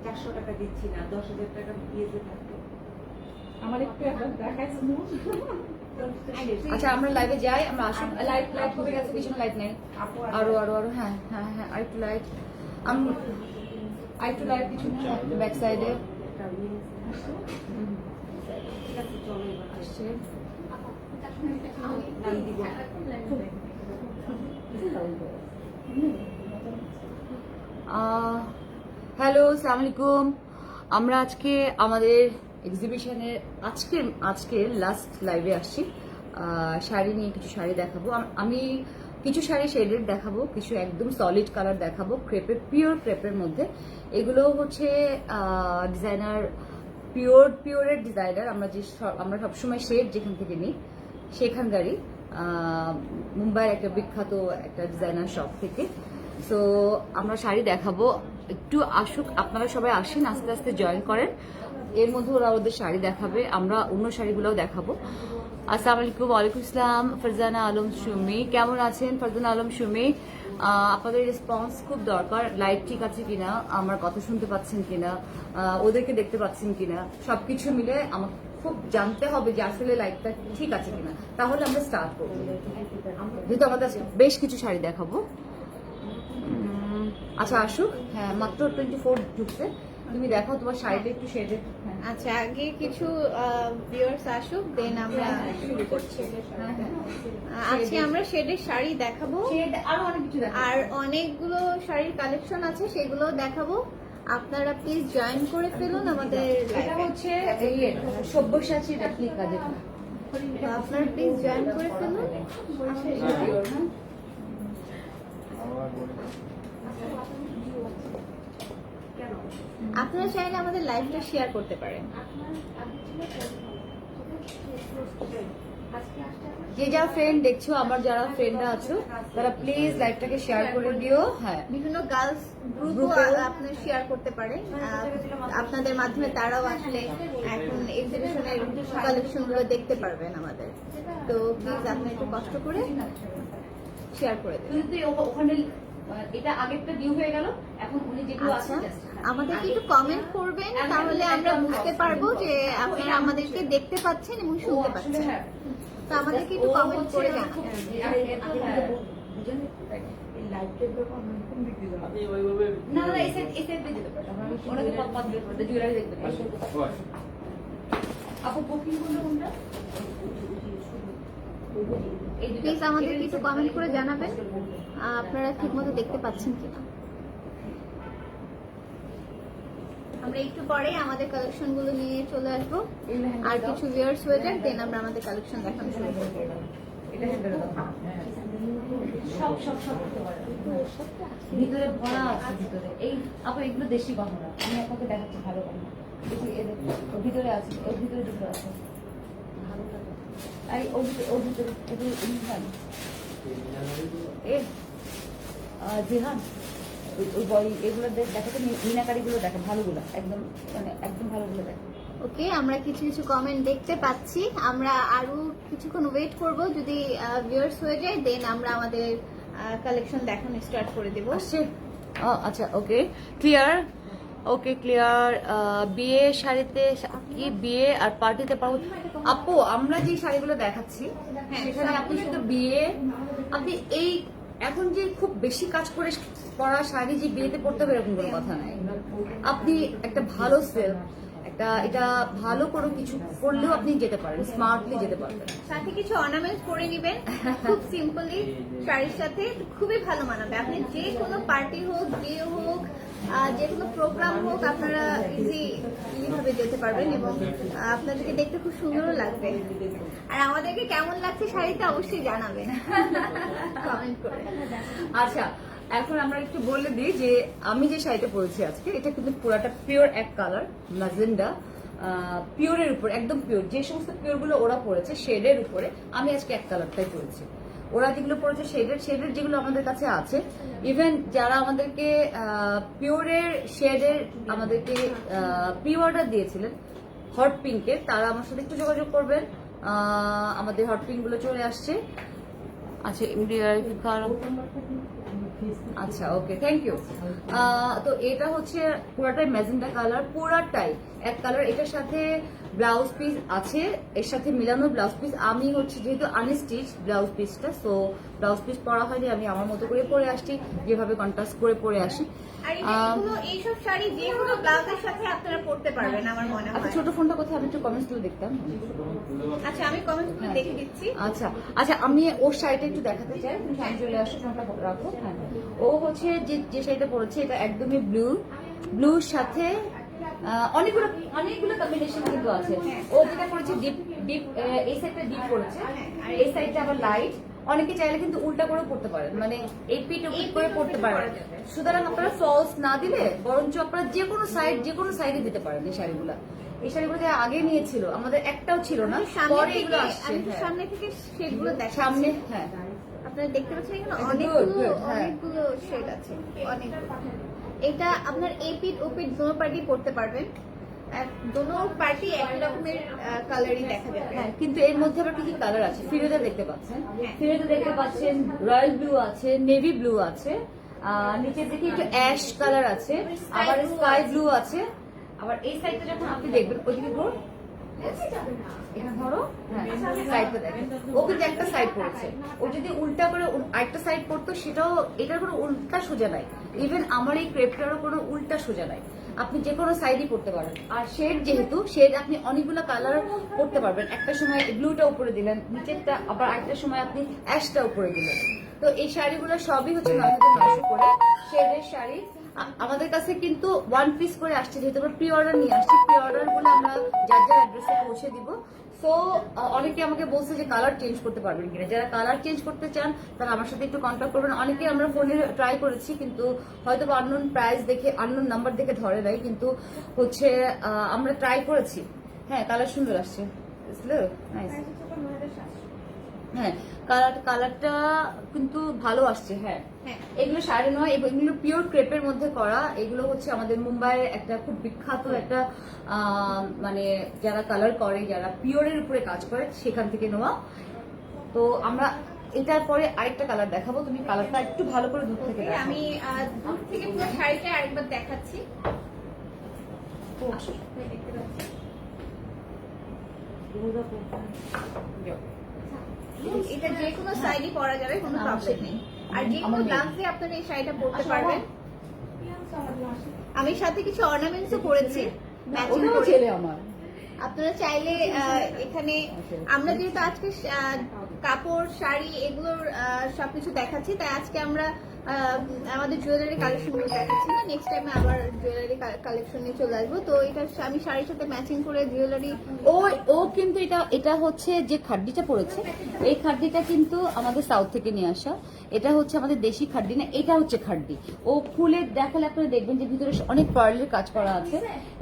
400 টাকা দিচ্ছি না, 10,000 টাকা দিয়ে যে থাকতো। আমার একটু এখন দেখাইছে। আচ্ছা আমরা লাইভে যাই, আমরা আসুন। লাইট লাইট হয়ে গেছে, পিছনে লাইট নেই। আরো আরো আরো হ্যাঁ হ্যাঁ হ্যাঁ আরেকটু লাইট, আরেকটু লাইট পিছনে ব্যাক সাইডে ঠিক আছে, চলো এবার আসছে। নাম দিব। হ্যালো, আসসালামু আলাইকুম। আমরা আজকে আমাদের এক্সিবিশনের আজকের লাস্ট লাইভে আসছি। শাড়ি নিয়ে কিছু শাড়ি দেখাবো। আমি কিছু শাড়ি শেডেড দেখাবো, কিছু একদম সলিড কালার দেখাবো, ক্রেপের, পিওর ক্রেপের মধ্যে। এগুলো হচ্ছে ডিজাইনার, পিওরের ডিজাইনার। আমরা সবসময় শেড যেখান থেকে নিই সেখানকারই, মুম্বাইয়ের একটা বিখ্যাত একটা ডিজাইনার শপ থেকে। সো আমরা শাড়ি দেখাবো, একটু আসুক, আপনারা সবাই আসেন, আস্তে আস্তে জয়েন করেন। এর মধ্যে ওরা ওদের শাড়ি দেখাবে, আমরা অন্য শাড়িগুলোও দেখাবো। আসসালামু আলাইকুম। ওয়ালাইকুম আসসালাম। ফারজানা আলম সুমি, কেমন আছেন ফারজানা আলম সুমি? আপনাদের রেসপন্স খুব দরকার। লাইট ঠিক আছে কিনা, আমার কথা শুনতে পাচ্ছেন কিনা, ওদেরকে দেখতে পাচ্ছেন কিনা, সবকিছু মিলে আমার খুব জানতে হবে যে আসলে লাইটটা ঠিক আছে কিনা, তাহলে আমরা স্টার্ট করবো। যেহেতু আমাদের বেশ কিছু শাড়ি দেখাবো। আচ্ছা আসুক, হ্যাঁ মাত্র 24 ঢুকছে। তুমি দেখো তোমার শাড়িটা একটু শেডে। আচ্ছা, আগে কিছু ভিউয়ার্স আসুক, দেন আমরা শুরু করছি। আজকে আমরা শেডের শাড়ি দেখাবো, শেড আরো অনেক কিছু দেখাবো, আর অনেকগুলো শাড়ির কালেকশন আছে, সেগুলো দেখাবো। আপনারা প্লিজ জয়েন করে ফেলুন আমাদের এটা লাইভে। হচ্ছে এই সব্যসাচী রেপ্লিকা, যেটা আপনারা প্লিজ জয়েন করে ফেলুন। আপনারা চাইলে আমাদের লাইভটা শেয়ার করতে পারেন। যে যা ফ্রেন্ড দেখছো, আমার যারা ফ্রেন্ডরা আছো, তারা প্লিজ লাইভটাকে শেয়ার করে দিও। হ্যাঁ, বিভিন্ন গার্লস গ্রুপও আপনি শেয়ার করতে পারেন। আপনাদের মাধ্যমে তারাও আসলে এখন এক্সিবিশনের কালেকশন গুলো দেখতে পারবেন আমাদের। তো প্লিজ আপনি একটু কষ্ট করে শেয়ার করে দেবেন। কিন্তু ওখানে এটা আগেরটা ডিউ হয়ে গেল, এখন উনি যেগুলো আছে আচ্ছা, আমাদেরকে একটু কমেন্ট করবেন, তাহলে আমরা বুঝতে পারবো যে আপনারা আমাদেরকে দেখতে পাচ্ছেন এবং শুনতে পাচ্ছেন। তো আমাদেরকে একটু কমেন্ট করে জানাবেন। না না, এই সেট দিতে পারো, ওনাকে পথ বের করে জুয়েলারি দেখতে পারো। আপু বুকিং কোনটা? প্লিজ আমাদেরকে একটু কমেন্ট করে জানাবেন আপনারা ঠিকমতো দেখতে পাচ্ছেন কিনা। আমরা একটু পরে আমাদের কালেকশন গুলো নিয়ে চলে আসবো, আর কিছু ভিউয়ার্স হয়ে যাক, দেন আমরা আমাদের কালেকশন দেখানো শুরু করব। এটা হ্যান্ডেল দাও, সব সব সব ভিতরে ভরা আছে ভিতরে। এই আপু এগুলো দেশি গহনা, আমি আপনাকে দেখাচ্ছি ভালো গহনা। ওর ভিতরে আছে, ওর ভিতরে দুটো আছে। এই ওর ভিতরে এগুলো ইনসান এ জিহান, ওই বই এগুলো দেখাতে, মিনাকারিগুলো দেখে, ভালোগুলো একদম, মানে একদম ভালোগুলো দেখে। ওকে, আমরা কিছু কিছু কমেন্ট দেখতে পাচ্ছি। আমরা আরো কিছুক্ষণ ওয়েট করব, যদি ভিউয়ার্স হয়ে যায় দেন আমরা আমাদের কালেকশন দেখানো স্টার্ট করে দেব। আসছে, আচ্ছা ওকে ক্লিয়ার, ওকে ক্লিয়ার। বিয়ে শাড়িতে কি বিয়ে আর পার্টিতে পাবো? আপু আমরা যে শাড়িগুলো দেখাচ্ছি সেখানে আপনি শুধু বিয়ে, আপনি এই এখন যে খুব বেশি কাজ করে পরা শাড়ি যে বিয়েতে পড়তে হবে এরকম কোনো কথা নাই। আপনি একটা ভালো সেল, এটা ভালো কোনো কিছু করলেও আপনি যেতে পারেন, স্মার্টলি যেতে পারবেন। সাথে কিছু অর্নামেন্টস করে নেবেন, খুব সিম্পলি শাড়ির সাথে খুবই ভালো মানাবে। আপনি যে কোনো পার্টি হোক, বিয়ে হোক, যে কোনো প্রোগ্রাম হোক, আপনারা ইজিলি ভাবে যেতে পারবেন এবং আপনাদেরকে দেখতে খুব সুন্দরও লাগবে। আর আমাদেরকে কেমন লাগছে শাড়িটা অবশ্যই জানাবেন কমেন্ট করে। আচ্ছা, এখন আমরা একটু বলে দিই যে আমি যে শাড়িটা পরেছি আজকে, এটা কিন্তু পুরাটা পিওর এক কালার ম্যাজেন্ডা, পিওরের উপর, একদম পিওর। যে সমস্ত পিওর গুলো ওরা পরেছে শেডের উপরে, আমি আজকে এক কালারটাই পরেছি। ওরা যেগুলো পরেছে শেডের যেগুলো আমাদের কাছে আছে, ইভেন যারা আমাদেরকে পিওরের শেডের আমাদেরকে প্রি অর্ডার দিয়েছিলেন হট পিঙ্কের, তারা আমার সাথে একটু যোগাযোগ করবেন। আমাদের হট পিঙ্ক গুলো চলে আসছে। আচ্ছা, আচ্ছা, ওকে, থ্যাংক ইউ। তো এটা হচ্ছে পুরাটাই ম্যাজেন্টা কালার, পুরাটাই এক কালার। এটার সাথে ব্লাউজ পিস আছে, এর সাথে মিলানো ব্লাউজ পিস। আমি হচ্ছে যেহেতু আনস্টিচ ব্লাউজ পিসটা, সো ব্লাউজ পিস পরা হয়নি, আমি আমার মতো করে পরে আসছি, যেভাবে কন্ট্রাস্ট করে পরে আসি। আর এগুলো এইসব শাড়ি যে কোনো ব্লাউজের সাথে আপনারা পড়তে পারবেন আমার মনে হয়। আচ্ছা, ছোট ফোনটা কোথায়? আমি একটু কমেন্টস গুলো দেখতাম। আচ্ছা, আমি কমেন্টসগুলো দেখে দিচ্ছি। আচ্ছা আচ্ছা, আমি ওর শাড়িটা একটু দেখাতে চাই, তুমি সামনে চলে আসো, ফোনটা রাখো। হ্যাঁ, ও হচ্ছে যে শাড়িটা পরেছে এটা একদমই ব্লুর সাথে অনেকগুলো কম্বিনেশন কিন্তু আছে। ও যেটা করেছে ডিপ, এই সাইডটা ডিপ করেছে আর এই সাইডটা আবার লাইট। অনেকে চাইলে কিন্তু উল্টা করে পড়তে পারেন, মানে এই পিট ও পিট করে পড়তে পারেন। সুতরাং আপনারা ফলস না দিলে বরঞ্চ আপনারা যে কোনো সাইডে দিতে পারেন। এই শাড়িগুলো যে আগে নিয়েছিল আমাদের একটাও ছিল না, পরে এগুলো আসছে। আমি সামনে থেকে শেডগুলো দেখাচ্ছি। সামনে, হ্যাঁ, আপনারা দেখতে পাচ্ছেন এখানে Good, হ্যাঁ। অনেকগুলো শেড আছে, অনেকগুলো। এটা আপনার এই পিট ও পিট দোনো পার্টি পড়তে পারবেন, দোনো পার্টি একই রকমের কালারই দেখা যাবে। হ্যাঁ, কিন্তু এর মধ্যে আবার কি কি কালার আছে? ফিরোজা দেখতে পাচ্ছেন, হ্যাঁ। ফিরোজা দেখতে পাচ্ছেন, রয়্যাল ব্লু আছে, নেভি ব্লু আছে, নিচের দিকে একটু অ্যাশ কালার আছে, আবার স্কাই ব্লু আছে। আবার এই সাইডটা যখন আপনি দেখবেন, ওইদিকে ঘোর, এখানে ধরো, হ্যাঁ, সাইডটা দেখেন, ও কিন্তু একটা সাইড পড়েছে। ও যদি উল্টা করে আরেকটা সাইড পড়তো, সেটাও, এটার কোনো উল্টা সোজা নাই। ইভেন আমার এই ক্রেপটারও কোনো উল্টা সোজা নাই। আপনি যে কোনো সাইডই পড়তে পারেন। আর শেড, যেহেতু শেড আপনি অনেকগুলো কালার পড়তে পারবেন। একটা সময় ব্লুটা উপরে দিলেন, নিচেরটা আবার আরেকটা সময় আপনি অ্যাশটা উপরে দিলেন। তো এই শাড়িগুলো সবই হচ্ছে ৯,৯০০ করে শেডের শাড়ি। আমাদের কাছে কিন্তু ওয়ান পিস করে আসছে, যেহেতু আমরা প্রি অর্ডার নিয়ে আসছি। প্রি অর্ডার বলে আমরা যার যার অ্যাড্রেসে পৌঁছে দিব। সো অনেকে আমাকে বলছে যে কালার চেঞ্জ করতে পারবেন কিনা। যারা কালার চেঞ্জ করতে চান তারা আমার সাথে একটু কন্ট্যাক্ট করবেন। অনেকে আমরা ফোনে ট্রাই করেছি, কিন্তু হয়তো আননোন প্রাইস দেখে, আননোন নাম্বার দেখে ধরে নাই, কিন্তু হচ্ছে আমরা ট্রাই করেছি। হ্যাঁ, কালার সুন্দর আসছে, নাইস। হ্যাঁ, কালারটা কিন্তু ভালো আসছে। হ্যাঁ, এগুলো শাড়ি নয়, এগুলো পিওর ক্রেপের মধ্যে করা। এগুলো হচ্ছে আমাদের মুম্বাইয়ের একটা খুব বিখ্যাত একটা মানে যারা কালার করে, যারা পিওরের উপরে কাজ করে, সেখান থেকে নেওয়া। তো আমরা এটার পরে আরেকটা কালার দেখাবো। তুমি কালারটা একটু ভালো করে দূর থেকে দেখো। আমি দূর থেকে পুরো শাড়িটা আরেকবার দেখাচ্ছি। দেখতে পাচ্ছি এটা যে কোনো সাইডই পরা যাবে, কোনো প্রবলেম নেই। আর যে কোনো ব্লাউজ দিয়ে আপনারা এই শাড়িটা পরতে পারবেন। আমি সাথে কিছু অর্নামেন্টসও করেছি ম্যাচিং করে। ছেলে আমার, আপনারা চাইলে এখানে আমরা যেহেতু আজকে কাপড়, শাড়ি এগুলোর সবকিছু দেখাচ্ছি, তাই আজকে আমরা আমাদের জুয়েলারি কালেকশন গুলো দেখাচ্ছি না। নেক্সট টাইমে আবার জুয়েলারি কালেকশন নিয়ে চলে আসবো। তো এটা আমি শাড়ির সাথে ম্যাচিং করে জুয়েলারি। ও কিন্তু এটা হচ্ছে যে খাড্ডিটা পড়েছে, এই খাড্ডিটা কিন্তু আমাদের সাউথ থেকে নিয়ে আসা। এটা হচ্ছে আমাদের দেশি খাড্ডি না, এটা হচ্ছে খাড্ডি। ও খুলে দেখালে আপনারা দেখবেন যে ভিতরে অনেক পার্লের কাজ করা আছে,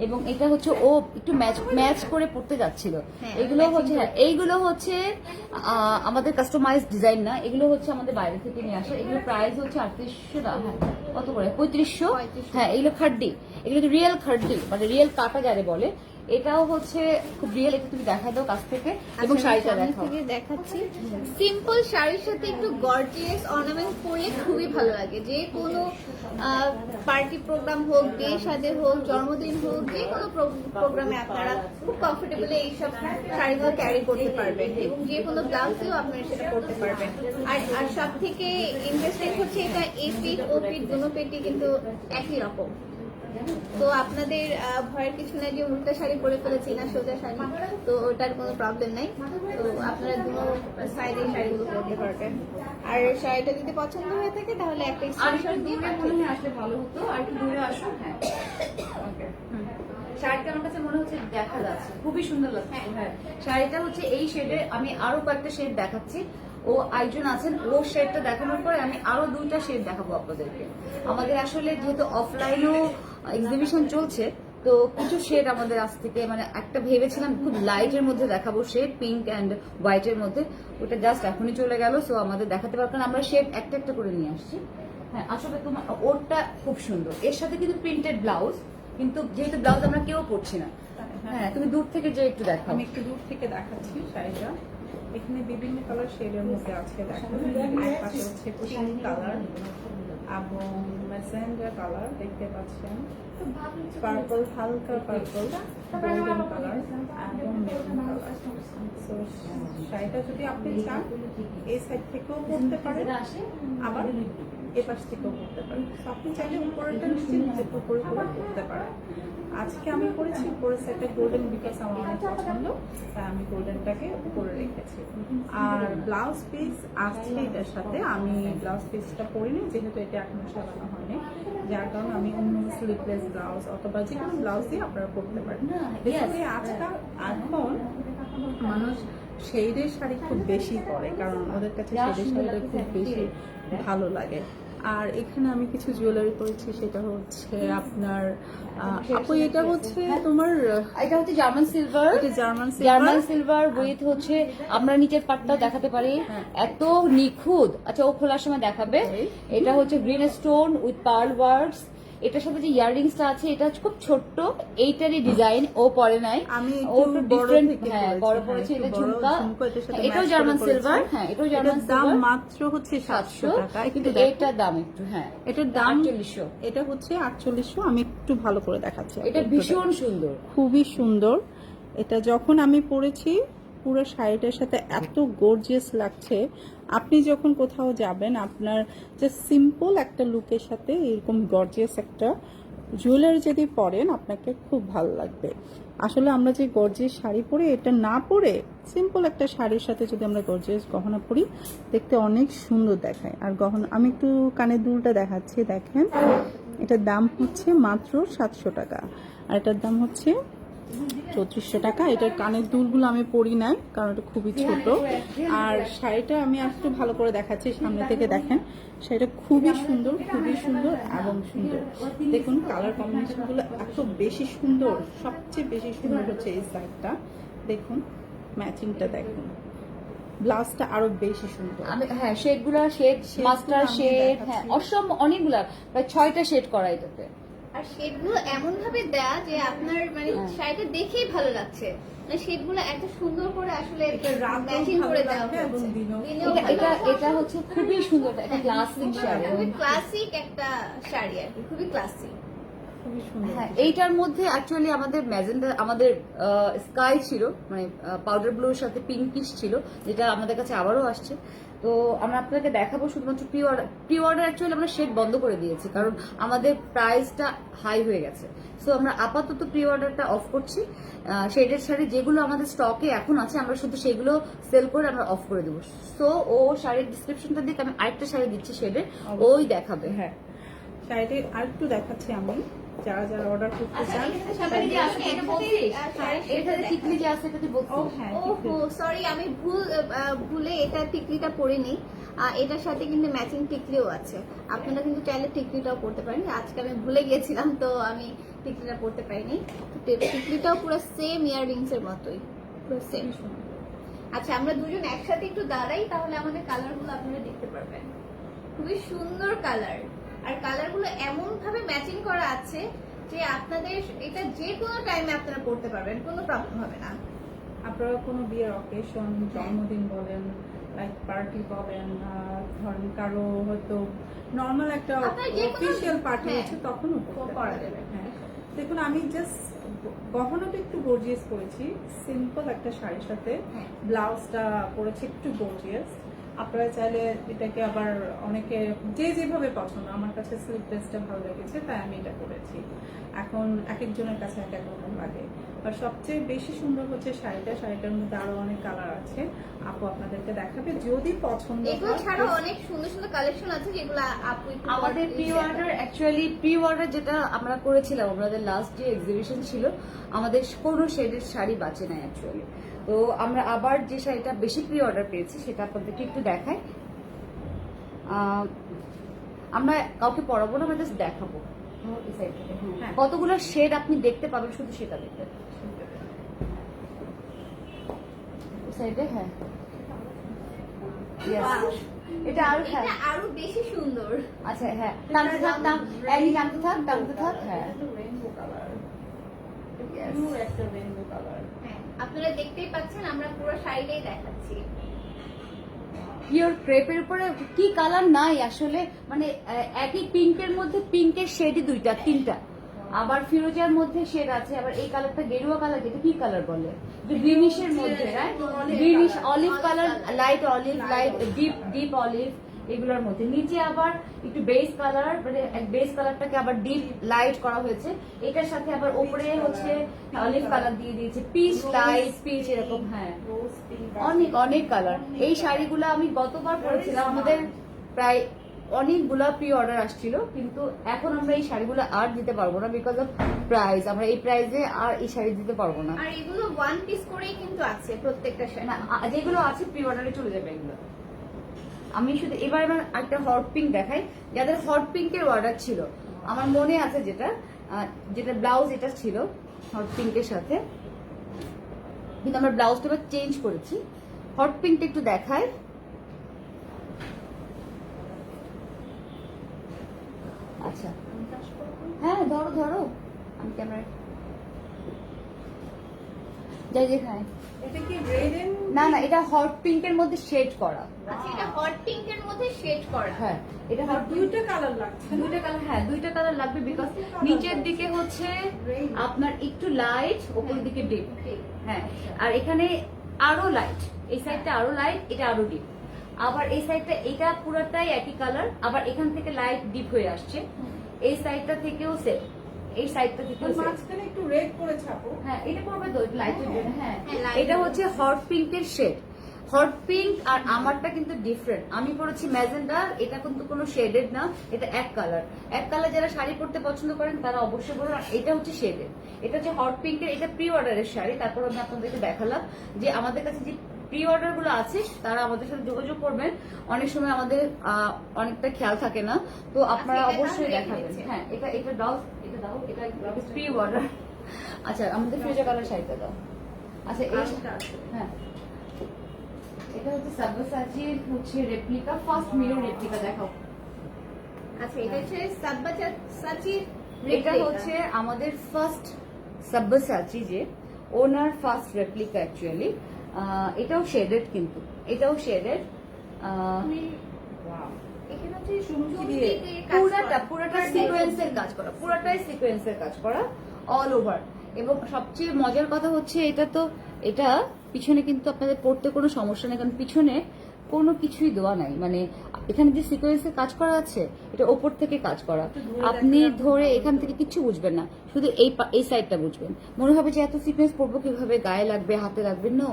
এবং এটা হচ্ছে ও একটু ম্যাচ করে পড়তে যাচ্ছিল। এগুলো হচ্ছে, হ্যাঁ, এইগুলো হচ্ছে আমাদের কাস্টমাইজ ডিজাইন না, এগুলো হচ্ছে আমাদের বাইরে থেকে নিয়ে আসা। এগুলো প্রাইস হচ্ছে ৩৮০০ না, হ্যাঁ, কত করে, ৩৫০০। হ্যাঁ, এগুলো খাড্ডি, এগুলো রিয়েল খাড্ডি, মানে রিয়েল কাটা যারে বলে। এটাও হচ্ছে খুব রিয়েল। এটা তুমি দেখা দাও কাছ থেকে, এবং শাড়িটা দেখাচ্ছি। সিম্পল শাড়ির সাথে একটু গর্জিয়াস অর্নামেন্ট পরলে খুবই ভালো লাগে। যে কোনো পার্টি প্রোগ্রাম হোক, বিয়ে শাদী হোক, জন্মদিন হোক, যে কোনো প্রোগ্রামে আপনারা খুব কমফোর্টেবলি এইসব শাড়িগুলো ক্যারি করতে পারবেন, এবং যে কোনো ব্লাউজ দিয়েও আপনারা সেটা করতে পারবেন। আর সব থেকে ইন্টারেস্টিং হচ্ছে এটা এই পিঠ ও পিঠ দুটো পেটি কিন্তু একই রকম। তো আপনাদের ভয়ের কিছু নাই যে উল্টা শাড়ি পরে ফেলেছি না সোজা শাড়ি, তো ওটার কোনো প্রবলেম নাই। তো আপনারা দুটো সাইডে শাড়িগুলো পরতে পারবেন। আর শাড়িটা যদি পছন্দ হয়ে থাকে তাহলে একটা স্ক্রিনশট দিয়ে মনে হয় আসলে ভালো হতো। আর একটু দূরে আসো। হ্যাঁ, শাড়িটা আমার কাছে মনে হচ্ছে দেখা যাচ্ছে, খুবই সুন্দর লাগছে। হ্যাঁ, শাড়িটা হচ্ছে এই শেডে। আমি আরো কয়েকটা শেড দেখাচ্ছি। ও একজন আছেন, ও শেডটা দেখানোর পরে আমি আরো 2টা শেড দেখাবো আপনাদেরকে। আমাদের আসলে যেহেতু অফলাইনেও এক্সিবিশন চলছে, তো কিছু শেড আমাদের আজ থেকে, মানে একটা ভেবেছিলাম খুব লাইটের মধ্যে দেখাবো শেড, পিঙ্ক অ্যান্ড হোয়াইটের মধ্যে, ওটা জাস্ট এখনই চলে গেল। সো আমাদের দেখাতে পারবো, কারণ আমরা শেড একটা একটা করে নিয়ে আসছি। হ্যাঁ, আসলে তোমার ওরটা খুব সুন্দর, এর সাথে কিন্তু প্রিন্টেড ব্লাউজ, কিন্তু যেহেতু ব্লাউজ আমরা কেউ পরছি না। হ্যাঁ, তুমি দূর থেকে যে একটু দেখো। আমি একটু দূর থেকে দেখাচ্ছি শাড়িটা। এখানে বিভিন্ন কালার শেডের মধ্যে আছে, দেখো পাশে হচ্ছে পিঙ্ক কালার, এবং ম্যাজেন্ডা কালার দেখতে পাচ্ছেন, পার্পল, হালকা পার্পল, গোল্ডেন কালার এবং মেরুন কালার। সো শাড়িটা যদি আপনি চান এই সাইড থেকেও পরতে পারেন, আবার এ পাশ থেকেও পরতে পারেন। So আপনি চাইলে উপরেরটা নিচে উপরে পরতে পারেন। আজকে আমি করেছি উপরের সাইডটা গোল্ডেন, বিকজ আমার অনেক পছন্দ, তাই আমি গোল্ডেনটাকে উপরে রেখেছি। আর ব্লাউজ পিস আসছে এটার সাথে, আমি ব্লাউজ পিসটা পরিনি যেহেতু এটা এখনো সাজানো হয়নি, যার কারণে আমি অন্য স্লিভলেস ব্লাউজ অথবা যে কোনো ব্লাউজ দিয়ে আপনারা পরতে পারেন। বেসিক্যালি আজকাল এখন মানুষ শেডের শাড়ি খুব বেশি পরে, কারণ ওদের কাছে শেডের শাড়িটা খুব বেশি ভালো লাগে। আর এখানে আমি কিছু জুয়েলারি করেছি, সেটা হচ্ছে আপনার আপু এটা হচ্ছে তোমার, এটা হচ্ছে জার্মান সিলভার, এটা জার্মান জার্মান সিলভার উইথ হচ্ছে আমরা নিচের পাটটাও দেখাতে পারি, এত নিখুঁত। আচ্ছা ও খোলার সময় দেখাবে। এটা হচ্ছে green stone with pearl works. এটার সাথে যে ইয়াররিংসটা আছে এটা হচ্ছে খুব ছোট্ট, এইটারই ডিজাইন ও পরে নাই, আমি ও ডিফারেন্ট, হ্যাঁ বড় পড়েছে। এটা ঝুমকা, এটাও জার্মান সিলভার, হ্যাঁ এটাও জার্মান দাম সিলভার, মাত্র হচ্ছে 700 টাকা। কিন্তু এটার দাম একটু, হ্যাঁ এটার দাম 4800, এটা হচ্ছে 4800। আমি একটু ভালো করে দেখাচ্ছি, এটা ভীষণ সুন্দর, খুবই সুন্দর। এটা যখন আমি পরেছি পুরো শাড়িটার সাথে এত গর্জিয়াস লাগছে। আপনি যখন কোথাও যাবেন আপনার যে সিম্পল একটা লুকের সাথে এরকম গর্জিয়াস একটা জুয়েলারি যদি পরেন আপনাকে খুব ভালো লাগবে। আসলে আমরা যে গর্জিয়াস শাড়ি পরে এটা না পরে সিম্পল একটা শাড়ির সাথে যদি আমরা গর্জিয়াস গহনা পরি দেখতে অনেক সুন্দর দেখায়। আর গহনা আমি একটু কানের দুলটা দেখাচ্ছি, দেখেন এটার দাম হচ্ছে মাত্র 700 টাকা, আর এটার দাম হচ্ছে 3400 টাকা। এটার কানের দুলগুলো আমি পরি নাই কারণ এটা খুবই ছোট। আর শাড়িটা আমি একটু ভালো করে দেখাচ্ছি, সামনে থেকে দেখেন শাড়িটা খুবই সুন্দর, খুবই সুন্দর এবং সুন্দর। দেখুন কালার কম্বিনেশনগুলো এত বেশি সুন্দর, সবচেয়ে বেশি সুন্দর হচ্ছে এই সাইডটা। দেখুন ম্যাচিংটা দেখুন, ব্লাউজটা আরো বেশি সুন্দর। আমি হ্যাঁ শেডগুলো, শেড মাস্টার শেড, হ্যাঁ অসম্ভব অনেকগুলা, প্রায় 6টা শেড করা এটাতে। আর শেডগুলো এমন ভাবে দেয়া যে আপনার মানে শাড়িটা দেখেই ভালো লাগছে, মানে শেডগুলো এত সুন্দর করে আসলে ম্যাচিং করে দেওয়া হয়েছে। দিনেও এটা ভালো এটা হচ্ছে খুবই সুন্দর, একটা ক্লাসিক শাড়ি, খুবই ক্লাসিক একটা শাড়ি আর কি, খুবই ক্লাসিক। খুবই সুন্দর। হ্যাঁ এইটার মধ্যে অ্যাকচুয়ালি আমাদের ম্যাজেন্ডা, আমাদের স্কাই ছিল, মানে পাউডার ব্লুর সাথে পিঙ্কিশ ছিল, যেটা আমাদের কাছে আবারও আসছে। তো আমরা আপনাকে দেখাবো শুধুমাত্র প্রি অর্ডার অ্যাকচুয়ালি আমরা শেড বন্ধ করে দিয়েছি কারণ আমাদের প্রাইসটা হাই হয়ে গেছে। সো আমরা আপাতত প্রি অর্ডারটা অফ করছি। শেডের শাড়ি যেগুলো আমাদের স্টকে এখন আছে আমরা শুধু সেগুলো সেল করে আমরা অফ করে দেবো। সো ও শাড়ির ডিসক্রিপশনটা দিকে আমি আরেকটা শাড়ি দিচ্ছি শেডের, ওই দেখাবে। হ্যাঁ শাড়িটি আরেকটু দেখাচ্ছি আমি, যারা যারা অর্ডার করতে চান। টিকলি যে আছে এটা ও হ্যাঁ, ওহো সরি আমি ভুলে এটা টিকলিটা পরিনি। এটার সাথে কিন্তু ম্যাচিং টিকলিও আছে, আপনারা কিন্তু চাইলে টিকলিটাও পরতে পারেন। আজকে আমি ভুলে গিয়েছিলাম তো আমি টিকলিটা পরতে পারিনি। টিকলিটাও পুরো সেম ইয়াররিংস এর মতোই, পুরো সেম। আচ্ছা আমরা দুজন একসাথে একটু দাঁড়াই, তাহলে আমাদের কালারগুলো আপনারা দেখতে পারবেন। খুবই সুন্দর কালার, আর কালারগুলো এমন ভাবে ম্যাচিং করা আছে যে আপনাদের এটা যে কোনো টাইমে আপনারা পড়তে পারবেন, কোনো প্রবলেম হবে না। আপনারা কোনো বিয়ের অকেশন, জন্মদিন বলেন, লাইক পার্টি বলেন, ধরেন কারো হয়তো নর্মাল একটা আপনার যে কোনো- অফিসিয়াল পার্টি হ্যাঁ, হচ্ছে তখনও পরা যাবে। হ্যাঁ দেখুন আমি জাস্ট গহনাটা একটু গর্জিয়াস করেছি, সিম্পল একটা শাড়ির সাথে হ্যাঁ। ব্লাউজটা পরেছি একটু গর্জিয়াস। আপনারা চাইলে এটাকে আবার অনেকে যে যেভাবে পছন্দ, আমার কাছে স্লিভলেসটা ভালো লেগেছে তাই আমি এটা করেছি। এখন এক একজনের কাছে এক এক রকম লাগে। আর সবচেয়ে বেশি সুন্দর হচ্ছে শাড়িটা, শাড়িটার মধ্যে আরো অনেক কালার আছে, আপু আপনাদেরকে দেখাবে যদি পছন্দ এগুলো হয়। ছাড়াও অনেক সুন্দর সুন্দর কালেকশন আছে যেগুলো আপু একটু আমাদের পরে pre order actually pre order যেটা আমরা করেছিলাম, আমাদের লাস্ট যে এক্সিবিশন ছিল আমাদের কোনো শেডের শাড়ি বাঁচে নাই অ্যাকচুয়ালি। তো আমরা আবার যে শাড়িটা বেশি প্রি অর্ডার পেয়েছি সেটা আপনাদেরকে একটু দেখাই। আমরা কাউকে পরাবো না, আমরা জাস্ট দেখাবো এই side থেকে। হ্যাঁ। কতগুলো শেড আপনি দেখতে পাবেন শুধু সেটা দেখতে সাইডে। হ্যাঁ Yes. এটা আরো, হ্যাঁ এটা আরো বেশি সুন্দর। আচ্ছা হ্যাঁ টানতে থাক, টানতে থাক। হ্যাঁ রেইনবো কালার, Yes. একটা রেইনবো কালার। হ্যাঁ আপনারা দেখতেই পাচ্ছেন আমরা পুরো শাড়িটাই দেখাচ্ছি। পিওর ক্রেপের উপরে কি কালার নাই আসলে, মানে একই পিঙ্কের মধ্যে পিঙ্কের শেডই দুইটা তিনটা, আবার ফিরোজার মধ্যে শেড আছে, আবার এই কালারটা গেরুয়া কালার, এটা কি কালার বলে, গ্রিনিশের মধ্যে, greenish olive colour, light olive, light deep olive, এগুলোর মধ্যে নিচে আবার একটু বেস কালার, মানে বেস কালারটাকে আবার ডিপ লাইট করা হয়েছে, এটার সাথে আবার উপরে হচ্ছে অলিভ কালার দিয়ে দিয়েছে, পিচ লাইট পিচ এরকম। হ্যাঁ, অনেক অনেক কালার। এই শাড়িগুলো আমি গতবার পরেছিলাম, আমাদের প্রায় অনেকগুলা প্রি অর্ডার আসছিল, কিন্তু এখন আমরা এই শাড়িগুলো আর দিতে পারবো না বিকজ অফ প্রাইস। আমরা এই প্রাইসে আর এই শাড়ি দিতে পারবো না। আর এগুলো ওয়ান পিস করেই কিন্তু আছে প্রত্যেকটা শাড়ি, না, যেগুলো আছে প্রি অর্ডারে চলে যাবে এগুলো। আমি শুধু এবার একটা হট পিঙ্ক দেখাই, যাদের হট পিঙ্কের অর্ডার ছিল, আমার মনে আছে যেটা যেটা ব্লাউজ এটা ছিল হট পিঙ্কের সাথে, কিন্তু আমরা ব্লাউজটা এবার চেঞ্জ করেছি। হট পিঙ্কটা একটু দেখাই। আচ্ছা, হ্যাঁ ধরো ধরো, আমি ক্যামেরা যাই দেখাই। এটা কি রেড এন্ড না না, এটা হট পিঙ্কের মধ্যে শেড করা। আচ্ছা এটা হট পিঙ্কের মধ্যে শেড করা। হ্যাঁ, এটা হট দুইটা কালার লাগছে, দুইটা কালার, হ্যাঁ দুইটা কালার লাগবে বিকজ নিচের দিকে হচ্ছে আপনার একটু লাইট, উপরের দিকে ডিপ। হ্যাঁ, আর এখানে আরো লাইট, এই সাইডটা আরো লাইট, এটা আরো ডিপ, আবার এই সাইডটা এটা পুরোটাই একই কালার, আবার এখান থেকে লাইট ডিপ হয়ে আসছে, এই সাইডটা থেকেও সেম, এই সাইডটা থেকেও সেম। মাঝখানে একটু রেড করে ছাপো। হ্যাঁ, এটা পড়বে তো লাইটের জন্য। হ্যাঁ, হ্যাঁ, light এটা হচ্ছে হট পিঙ্কের শেড। হট পিঙ্ক আর আমারটা কিন্তু ডিফারেন্ট। আমি পরেছি ম্যাজেন্ডা, এটা কিন্তু কোনো শেডেড না, এটা এক কালার। এক কালার যারা শাড়ি পরতে পছন্দ করেন তারা অবশ্যই বলুন। আর এটা হচ্ছে শেডেড, এটা হচ্ছে হট পিঙ্কের, এটা প্রি অর্ডারের শাড়ি। তারপর আমি আপনাদেরকে দেখালাম যে আমাদের কাছে যে প্রি অর্ডার গুলো আছে তারা আমাদের সাথে যোগাযোগ করবেন। অনেক সময় আমাদের অনেকটা খেয়াল থাকে না, তো আপনারা আচ্ছা, এটা অবশ্যই তাহলে দেখাবেন। রেখে হ্যাঁ, এটা দাও, এটা দাও, এটা প্রি অর্ডার। আচ্ছা, আমাদের ফিরোজা কালার শাড়িটা দাও। আচ্ছা, এই হ্যাঁ, এটা হচ্ছে সাব্বাসাচির হচ্ছে রেপ্লিকা, ফার্স্ট মিরর রেপ্লিকা দেখাও। আচ্ছা এটা হচ্ছে সাব্বাসাচির, এটা হচ্ছে আমাদের ফার্স্ট সাব্বাসাচি, যে ওনার ফার্স্ট রেপ্লিকা অ্যাকচুয়ালি। এটাও শেডেড, কিন্তু এটাও শেডেড। এখানে হচ্ছে চুমকি দিয়ে পুরাটা সিকোয়েন্সের কাজ করা, পুরাটাই সিকোয়েন্সের কাজ করা অল ওভার। এবং সবচেয়ে মজার কথা হচ্ছে এটা পিছনে কিন্তু আপনাদের পড়তে কোনো সমস্যা নেই, কারণ পিছনে কোনো কিছুই দেওয়া নাই, মানে এখানে যে সিকোয়েন্সের কাজ করা আছে এটা ওপর থেকে কাজ করা, আপনি ধরে এখান থেকে কিছু বুঝবেন না, শুধু এই সাইডটা বুঝবেন। মনে হবে যে এত সিকোয়েন্স পড়বো কিভাবে, গায়ে লাগবে, হাতে লাগবে। নো,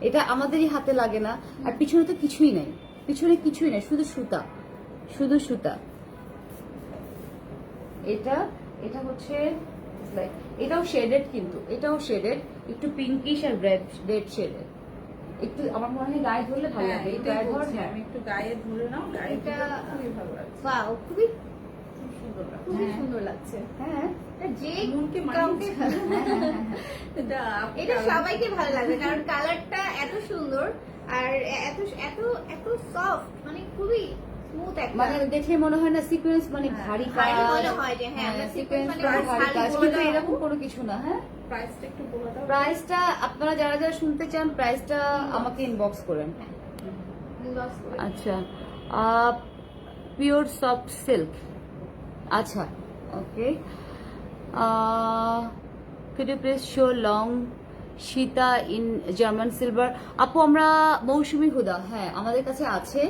এটা আমাদেরই হাতে লাগে না। আর পিছনে তো কিছুই নেই, পিছনে কিছুই নেই, শুধু সুতা, শুধু সুতা। এটা হচ্ছে এটাও শেডেড, কিন্তু এটাও শেডেড, একটু পিঙ্কিশ আর রেড শেডেড। একটু আমার মনে হয় গায়ে ধরলে ভালো লাগে। এই গায়ে ধর, হ্যাঁ আমি একটু গায়ে ধরে নাও, গায়ে এটা খুবই ভালো লাগছে। ওয়াও, খুবই সুন্দর লাগছে। খুবই হ্যাঁ। সুন্দর লাগছে। হ্যাঁ, এটা যে মনকে কাউকে এটা এটা সবাইকে ভালো লাগবে, কারণ কালারটা এত সুন্দর আর এত এত এত সফট, মানে খুবই স্মুথ একটা। মানে দেখে মনে হয় না সিকোয়েন্স মানে ভারী কাজ, ভারী মনে হয় যে হ্যাঁ, আমরা সিকোয়েন্স sequence মানে মানে ভারী কাজ, ভারী কিন্তু বলে এরকম কোনো কিছু না। হ্যাঁ, প্রাইসটা একটু বলে দাও। প্রাইসটা আপনারা যারা যারা শুনতে চান প্রাইসটা আমাকে ইনবক্স করেন। Inbox করে। আচ্ছা, পিওর সফট সিল্ক। আচ্ছা, ওকে, could you please show long Sita in German silver? আপু, আমরা মৌসুমী হুদা, হ্যাঁ আমাদের কাছে আছে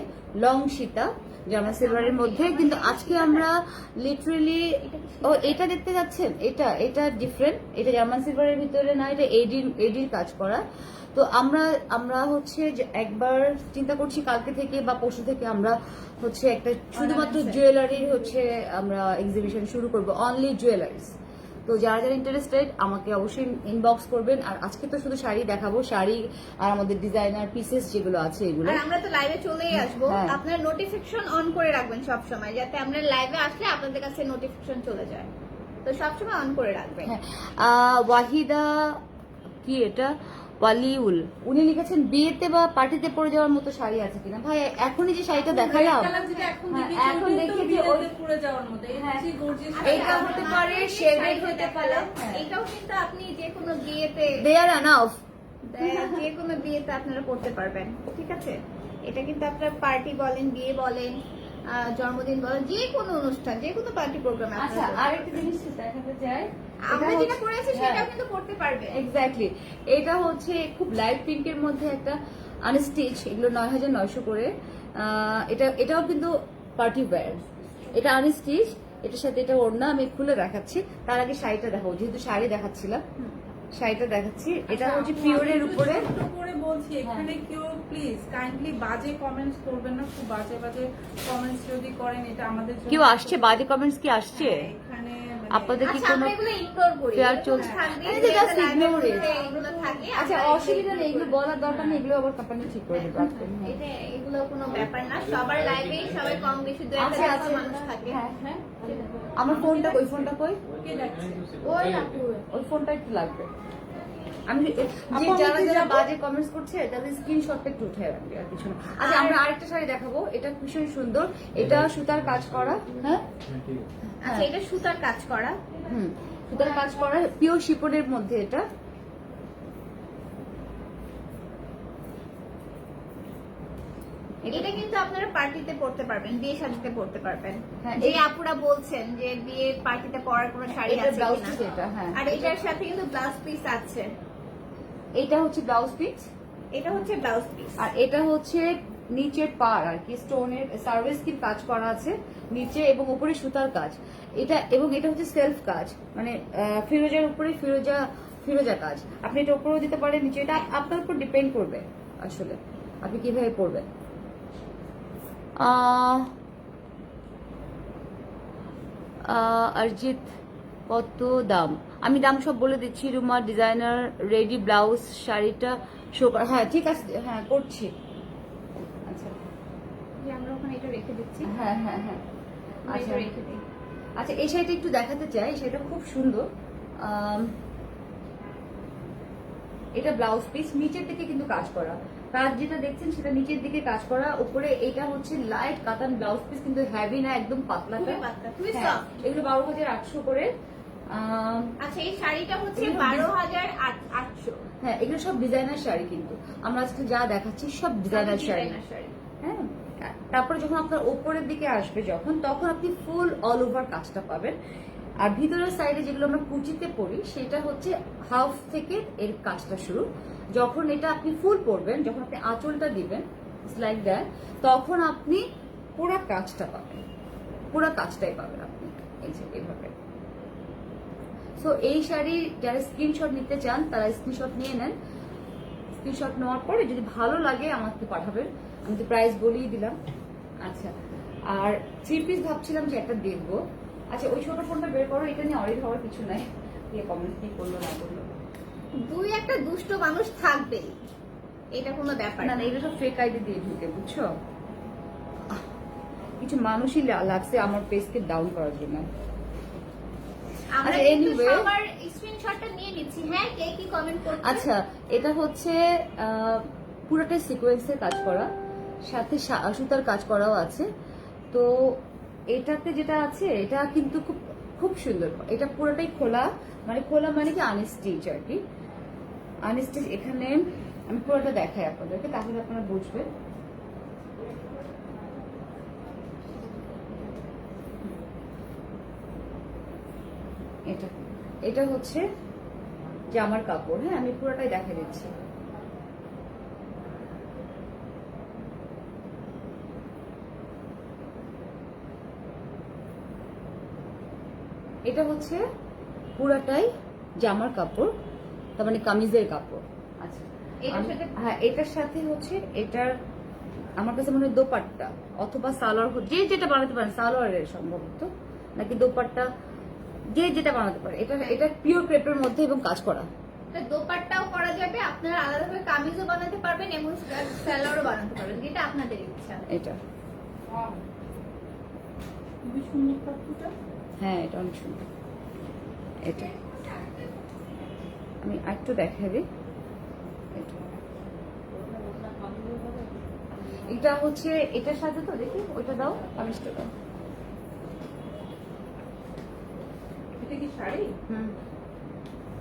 লং সীতা জার্মান সিলভারের মধ্যে, কিন্তু আজকে আমরা লিটারেলি এটা দেখতে যাচ্ছেন, এটা ডিফারেন্ট, এটা জার্মান সিলভারের ভিতরে না, এটা এডির কাজ করা। তো আমরা হচ্ছে যে একবার চিন্তা করছি কালকে থেকে বা পরশু থেকে আমরা হচ্ছে একটা শুধুমাত্র জুয়েলারির হচ্ছে আমরা এক্সিবিশন শুরু করব, অনলি জুয়েলারিস। তো যারা যারা ইন্টারেস্টেড আমাকে অবশ্যই ইনবক্স করবেন। আর আজকে তো শুধু শাড়ি দেখাবো, শাড়ি আর আমাদের ডিজাইনার পিসেস যেগুলো আছে এগুলো। আর আমরা তো লাইভে চলেই আসবো, হ্যাঁ। আপনার নোটিফিকেশন অন করে রাখবেন সব সময়, যাতে আমরা লাইভে আসলে আপনাদের কাছে নোটিফিকেশন চলে যায়, তো সবসময় অন করে রাখবেন। হ্যাঁ, ওয়াহিদা কি এটা ওয়ালিউল, উনি লিখেছেন বিয়েতে বা পার্টিতে পরে যাওয়ার মতো শাড়ি আছে কিনা। ভাই এখনই যে শাড়িটা দেখালাম, এখন দেখি যে পুরো যাওয়ার মতো হ্যাঁ। গর্জিয়াস এইটা হতে পারে, shaded হতে পারে। এটাও কিন্তু আপনি যে কোনো বিয়েতে দে আর এনাফ। যে কোনো বিয়েতে আপনারা পড়তে পারবেন, ঠিক আছে? এটা কিন্তু আপনার পার্টি বলেন, বিয়ে বলেন, জন্মদিন বলেন, যে কোনো অনুষ্ঠান, যে কোনো পার্টি প্রোগ্রামে আচ্ছা আরেকটা জিনিস দেখাতে চাই, আমরা যেটা পরেছি সেটাও কিন্তু করতে পারবে। এক্স্যাক্টলি। এটা হচ্ছে খুব লাইট পিঙ্কের মধ্যে একটা আনস্টিচ, এগুলো 9,900 করে। এটাও কিন্তু পার্টি ওয়্যার, এটা আনস্টিচ, এটার সাথে এটা ওড়না। আমি খুলে দেখাচ্ছি, তার আগে শাড়িটা দেখাবো, যেহেতু শাড়ি দেখাচ্ছিলাম শাড়িটা দেখাচ্ছি। এটা হচ্ছে পিওরের উপরে। ছোট করে বলছি, এখানে কেউ প্লিজ কাইন্ডলি বাজে কমেন্টস করবেন না, খুব বাজে বাজে কমেন্টস যদি করেন এটা আমাদের জন্য। কেউ আসছে বাজে কমেন্টস কি আসছে এখানে আপনাদের কি আচ্ছা, কোনো আমরা এগুলো ignore করি। ফেয়ার এগুলো চলছে? থাকবে, এই যে just live এর ignore it. মধ্যে এগুলো থাকে, আচ্ছা আমরা অসুবিধা নেই, এগুলো ignore বলার দরকার নেই, এগুলো আবার কোম্পানি ঠিক করে দেবে। এটা এগুলো কোনো ব্যাপার না, সবার লাইভে সবাই কম বেশি দু একটা আচ্ছা, মানুষ থাকে। হ্যাঁ আমার ফোনটা, ওই ফোনটা কই, ওই আপু, ওই ফোনটা একটু লাগবে। আমি যে আপু, যারা আমি যারা যাবো? বাজে কমেন্টস করছে তাদের স্ক্রিনশটটা একটু উঠে রাখবে, আর কিছু না। আচ্ছা আমরা আরেকটা শাড়ি দেখাবো, এটা ভীষণ সুন্দর, এটা সুতার কাজ করা। হ্যাঁ আচ্ছা এটা সুতার কাজ করা, সুতার কাজ করা, পিওর শিপনের মধ্যে এটা। এটা কিন্তু আপনারা পার্টিতে পড়তে পারবেন, বিয়ে শাদীতে পড়তে পারবেন। হ্যাঁ, যে এই- আপুরা বলছেন যে বিয়ে পার্টিতে পরার কোনো শাড়ি এটা আছে ব্লাউজ কিনা, পিস, এটা হ্যাঁ, আর এটার সাথে কিন্তু ব্লাউজ পিস আছে। এটা হচ্ছে ব্লাউজ পিস, এটা হচ্ছে ব্লাউজ পিস। আর এটা হচ্ছে নিচের পার আর কি, স্টোনের সার্ভিস কি কাজ করা আছে নিচে এবং উপরে সুতার কাজ। এটা এবং এটা হচ্ছে সেলফ কাজ, মানে ফিরোজার উপরে ফিরোজা কাজ। আপনি এটা উপরেও দিতে পারেন, নিচে, এটা আপনার উপর ডিপেন্ড করবে আসলে আপনি কিভাবে পরবেন। অরিজিৎ কত দাম? আমি দাম সব বলে দিচ্ছি। রুমা ডিজাইনার রেডি ব্লাউজ শাড়িটা শো করা, হ্যাঁ ঠিক আছে, হ্যাঁ করছি। আচ্ছা যে আমরা ওখানে এটা রেখে দিচ্ছি, হ্যাঁ হ্যাঁ হ্যাঁ আমরা আচ্ছা এটা রেখে দিই। আচ্ছা এই শাড়িটা একটু দেখাতে চাই, সেটা খুব সুন্দর। এটা ব্লাউজ পিস, নিচের দিকে কিন্তু কাজ করা, কাজ যেটা দেখছেন সেটা নিচের দিকে কাজ করা, উপরে এটা হচ্ছে লাইট কাতান ব্লাউজ পিস, কিন্তু হেভি না, একদম পাতলাটা। খুবই পাতলা, খুবই হ্যাঁ, soft। এগুলো 12,800 করে। আচ্ছা এই শাড়িটা হচ্ছে এগুলো 12,800। হ্যাঁ এগুলো সব ডিজাইনার শাড়ি, কিন্তু আমরা আজকে যা দেখাচ্ছি সব ডিজাইনার শাড়ি। ডিজাইনার শাড়ি। হ্যাঁ তারপরে যখন আপনার ওপরের দিকে আসবে যখন, তখন আপনি ফুল অল ওভার কাজটা পাবেন। আর ভিতরের সাইডে যেগুলো আমরা কুচিতে পরি সেটা হচ্ছে হাফ থেকে এর কাজটা শুরু। যখন এটা আপনি ফুল পরবেন, যখন আপনি আঁচলটা দিবেন লাইক দ্যাট, তখন আপনি পুরো কাজটা পাবেন, পুরো কাজটাই পাবেন আপনি এই যে এইভাবে। সো এই শাড়ি যারা স্ক্রিনশট নিতে চান তারা স্ক্রিনশট নিয়ে নেন। স্ক্রিনশট নেওয়ার পরে যদি ভালো লাগে আমাকে পাঠাবেন, আমি তো প্রাইস বলেই দিলাম। আচ্ছা আর 3 পিস ভাবছিলাম যে একটা দেখবো। আচ্ছা ওই ছোট ফোনটা বের করো, এটা নিয়ে অরিড হওয়ার কিছু নাই, দিয়ে কমেন্ট কি করলো না করলো। দুই একটা দুষ্ট মানুষ থাকবেই, এটা কোনো ব্যাপার না না। না এগুলো সব ফেক আইডি দিয়ে ঢুকে, বুঝছো? কিছু মানুষই লাগছে আমার পেজকে ডাউন করার জন্য। আমরা আচ্ছা, কিন্তু anyway, সবার স্ক্রিনশটটা নিয়ে নিচ্ছি। হ্যাঁ কে কি কমেন্ট করছে? আচ্ছা এটা হচ্ছে পুরোটাই সিকোয়েন্সের কাজ করা, সাথে সুতার কাজ করাও আছে। তো এটাতে যেটা আছে এটা কিন্তু খুব খুব সুন্দর, এটা পুরোটাই খোলা, মানে খোলা মানে কি আনস্টিচ আর কি, আনস্টিচ। এখানে আমি পুরোটা দেখাই আপনাদেরকে, তাহলে আপনারা বুঝবেন। এটা এটা হচ্ছে জামার কাপড়, হ্যাঁ আমি পুরোটাই দেখা দিচ্ছি। এটা হচ্ছে পুরোটাই জামার কাপড়, তার মানে কামিজের কাপড়। আচ্ছা এটার সাথে হ্যাঁ এটার সাথে হচ্ছে এটার আমার কাছে মনে হয় দোপাট্টা অথবা সালোয়ার, যে যেটা বানাতে পারেন, সালোয়ারের সম্ভবত নাকি দোপাট্টা, যে যেটা বানাতে পারে। এটা পিওর ক্রেপের মধ্যে এবং কাজ করা। তো দোপাট্টাও করা যাবে, আপনারা আলাদাভাবে কামিজও বানাতে পারবেন এবং সালোয়ারও বানাতে পারবেন, যেটা আপনাদের ইচ্ছা। এটা খুবই সুন্দর কাপড়টা। হ্যাঁ এটা অনেক সুন্দর। এটা আমি একটু দেখাই দিই। এটা হচ্ছে এটার সাথে, তো দেখি ওইটা দাও, কামিজটা দাও। এটা কি শাড়ি? হুম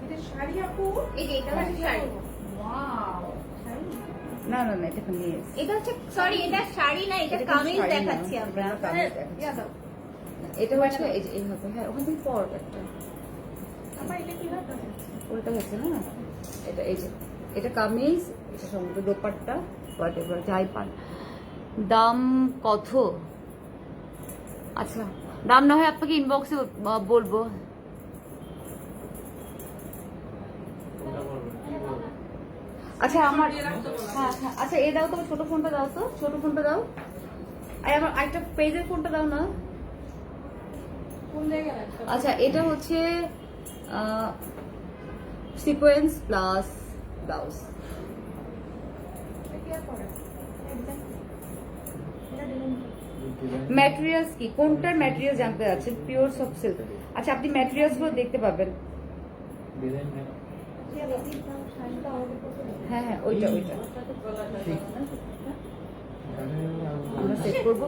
এটা শাড়ি আপু? এই যে এটা হচ্ছে শাড়ি। ওয়াও, শাড়ি। না না না, এটা কামিজ। এটা হচ্ছে সরি এটা শাড়ি না, এটা এটা কামিজ শাড়ি না, দেখাচ্ছি আমরা। এটা কামিজ দেখাচ্ছি। এটা হচ্ছে এই যে এইভাবে, হ্যাঁ ওখান থেকে পর একটা উল্টা হয়েছে না, এটা এই যে এটা কামিজ, এটা সম্ভবত দোপাট্টা, হোয়াটএভার যাই পান। দাম কত? আচ্ছা দাম না হয় আপনাকে ইনবক্সে বলবো। আচ্ছা আমার হ্যাঁ হ্যাঁ আচ্ছা এ দাও তো, ছোট ফোনটা দাও তো, ছোট ফোনটা দাও। আর আমার একটা পেজের ফোনটা দাও না। আচ্ছা এটা হচ্ছে সিকোয়েন্স প্লাস ব্লাউজ। ম্যাটেরিয়ালস কি, কোনটার ম্যাটেরিয়াল জানতে চাচ্ছেন? Pure soft silk. আচ্ছা আপনি ম্যাটেরিয়ালস গুলো দেখতে পাবেন। হ্যাঁ হ্যাঁ ওইটা ওইটা আমরা সেট করবো।